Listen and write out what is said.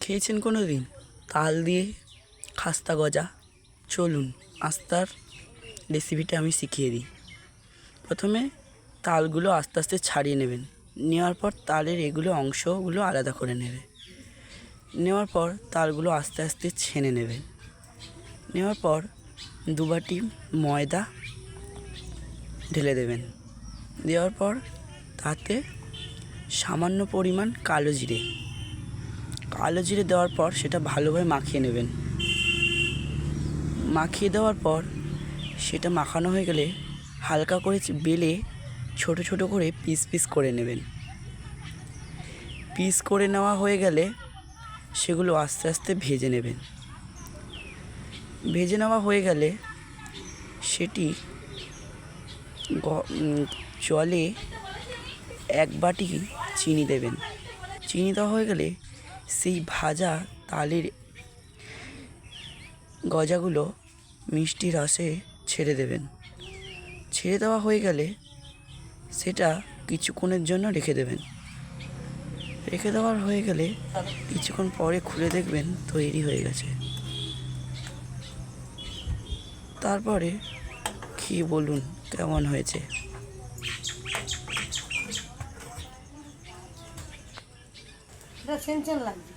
খেয়েছেন কোনো দিন তাল দিয়ে খাস্তা গজা? চলুন আজ তার রেসিপিটা আমি শিখিয়ে দিই। প্রথমে তালগুলো আস্তে আস্তে ছাড়িয়ে নেবেন। নেওয়ার পর তালের এগুলো অংশগুলো আলাদা করে নেবে। নেওয়ার পর তালগুলো আস্তে আস্তে ছেনে নেবেন। নেওয়ার পর 2 বাটি ময়দা ঢেলে দেবেন। দেওয়ার পর তাতে সামান্য পরিমাণ কালো জিরে দেওয়ার পর সেটা ভালোভাবে মাখিয়ে নেবেন। মাখিয়ে দেওয়ার পর সেটা মাখানো হয়ে গেলে হালকা করে বেলে ছোট ছোট করে পিস পিস করে নেবেন। পিস করে নেওয়া হয়ে গেলে সেগুলো আস্তে আস্তে ভেজে নেবেন। ভেজে নেওয়া হয়ে গেলে সেটি জলে 1 বাটি চিনি দেবেন। চিনি দেওয়া হয়ে গেলে সেই ভাজা তালের গজাগুলো মিষ্টি রসে ছেড়ে দেবেন। ছেড়ে দেওয়া হয়ে গেলে সেটা কিছুক্ষণের জন্য রেখে দেবেন। রেখে দেওয়ার হয়ে গেলে কিছুক্ষণ পরে খুলে দেখবেন তৈরি হয়ে গেছে। তারপরে খেয়ে বলুন কেমন হয়েছে। লাগছে